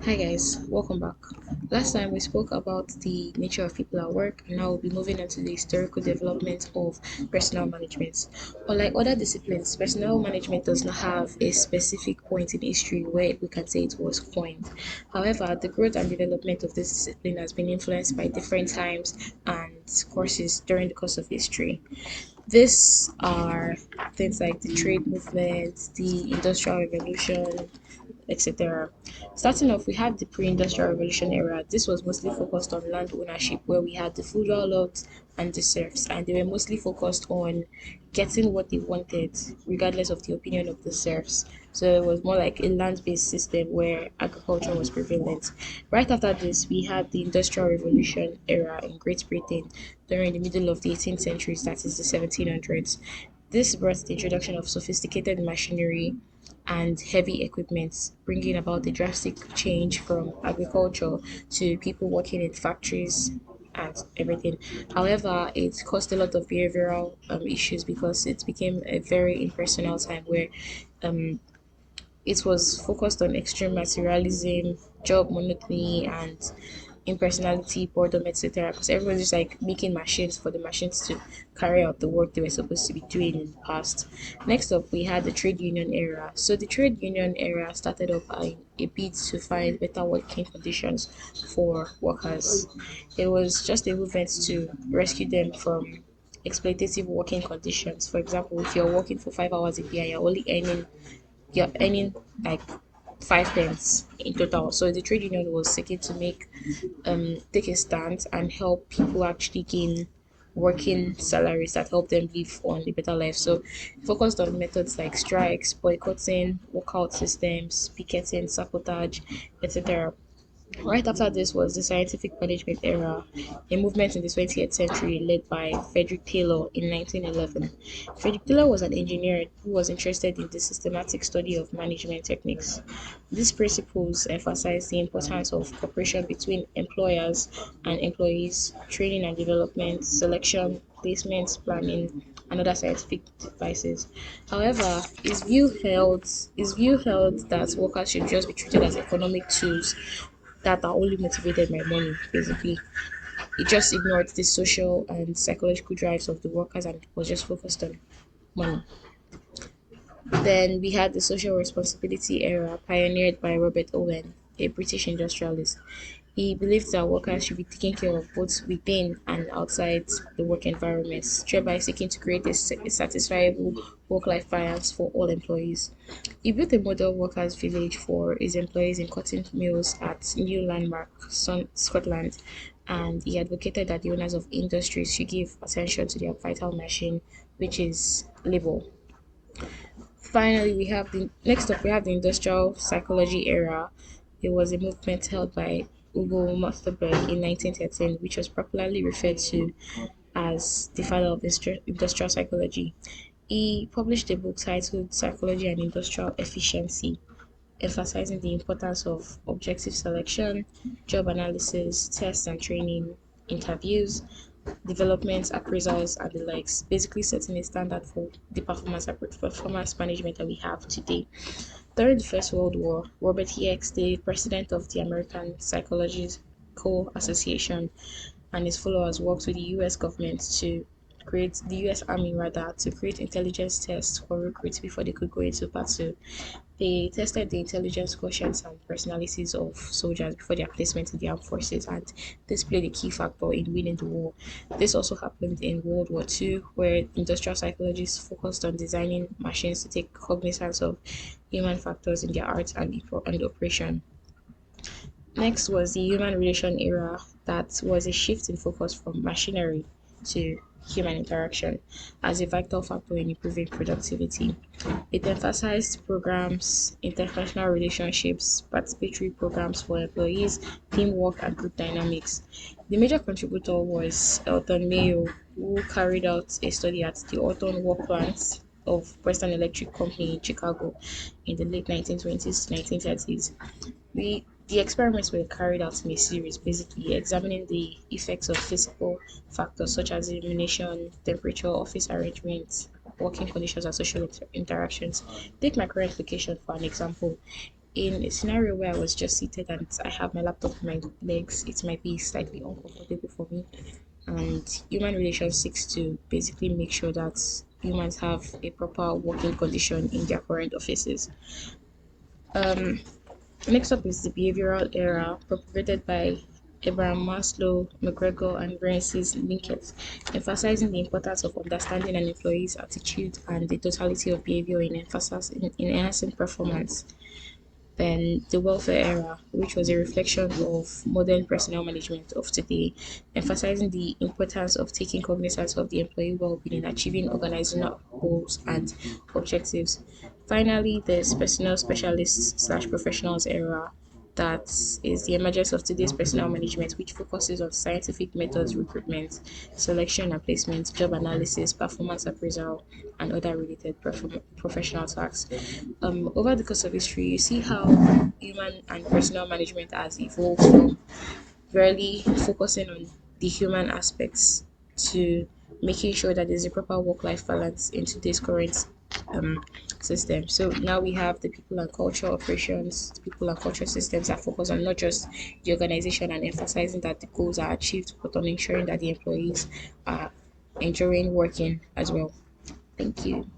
Hi guys, welcome back. Last time we spoke about the nature of people at work, and now we'll be moving on to the historical development of personnel management. Unlike other disciplines, personnel management does not have a specific point in history where we can say it was coined. However, the growth and development of this discipline has been influenced by different times and courses during the course of history. These are things like the trade movement, the industrial revolution, etc. Starting off, we have the pre-industrial revolution era. This was mostly focused on land ownership, where we had the feudal lords and the serfs, and they were mostly focused on getting what they wanted, regardless of the opinion of the serfs. So it was more like a land-based system where agriculture was prevalent. Right after this, we had the industrial revolution era in Great Britain during the middle of the 18th century, that is the 1700s. This brought the introduction of sophisticated machinery and heavy equipment, bringing about a drastic change from agriculture to people working in factories and everything. However, it caused a lot of behavioral issues because it became a very impersonal time where um, it was focused on extreme materialism, job monotony, and impersonality, boredom, etc. Because everyone's just like making machines for the machines to carry out the work they were supposed to be doing in the past. Next up, we had the trade union era. So the trade union era started off by a bid to find better working conditions for workers. It was just a movement to rescue them from exploitative working conditions. For example, if you're working for 5 hours a day and you're earning like 5 pence in total. So the trade union was seeking to take a stand and help people actually gain working salaries that help them live on a better life. So focused on methods like strikes, boycotting, walkout systems, picketing, sabotage, etc. Right after this was the scientific management era, a movement in the 20th century led by Frederick Taylor in 1911. Frederick Taylor was an engineer who was interested in the systematic study of management techniques. These principles emphasize the importance of cooperation between employers and employees, training and development, selection, placement, planning, and other scientific devices. However, his view held that workers should just be treated as economic tools that are only motivated by money, basically. It just ignored the social and psychological drives of the workers and was just focused on money. Then we had the social responsibility era pioneered by Robert Owen, a British industrialist. He believed that workers should be taken care of both within and outside the work environment, thereby seeking to create a satisfiable work-life balance for all employees. He built a model workers' village for his employees in cotton mills at New Landmark, Scotland, and he advocated that the owners of industries should give attention to their vital machine, which is labor. Finally, we have the industrial psychology era. It was a movement held by Hugo Masterberg in 1913, which was popularly referred to as the father of industrial psychology. He published a book titled Psychology and Industrial Efficiency, emphasizing the importance of objective selection, job analysis, tests and training, interviews, development, appraisals, and the likes, basically setting a standard for the performance management that we have today. During the First World War, Robert Hicks, the president of the American Psychological Association, and his followers worked with the US government to create the US Army rather to create intelligence tests for recruits before they could go into battle. They tested the intelligence quotients and personalities of soldiers before their placement in the armed forces, and this played a key factor in winning the war. This also happened in World War II, where industrial psychologists focused on designing machines to take cognizance of human factors in their art and operation. Next was the human relation era, that was a shift in focus from machinery to human interaction as a vital factor in improving productivity. It emphasized programs, interpersonal relationships, participatory programs for employees, teamwork, and group dynamics. The major contributor was Elton Mayo, who carried out a study at the Orton Work Plant of Western Electric Company in Chicago in the late 1920s to 1930s. The experiments were carried out in a series, basically examining the effects of physical factors such as illumination, temperature, office arrangements, working conditions, and social interactions. Take my current location for an example. In a scenario where I was just seated and I have my laptop in my legs, it might be slightly uncomfortable for me. And human relations seeks to basically make sure that humans have a proper working condition in their current offices. Um, Next up is the behavioral era, propagated by Abraham Maslow, McGregor, and Francis Linkett, emphasizing the importance of understanding an employee's attitude and the totality of behavior in enhancing performance. Then the welfare era, which was a reflection of modern personnel management of today, emphasizing the importance of taking cognizance of the employee well-being in achieving organizational goals and objectives. Finally, there's personnel specialists slash professionals era, that is the emergence of today's personnel management, which focuses on scientific methods, recruitment, selection and placement, job analysis, performance appraisal, and other related professional tasks. Over the course of history, you see how human and personnel management has evolved from really focusing on the human aspects to making sure that there's a proper work-life balance in today's current um, system. So now we have the people and culture operations, the people and culture systems that focus on not just the organization and emphasizing that the goals are achieved, but on ensuring that the employees are enjoying working as well. Thank you.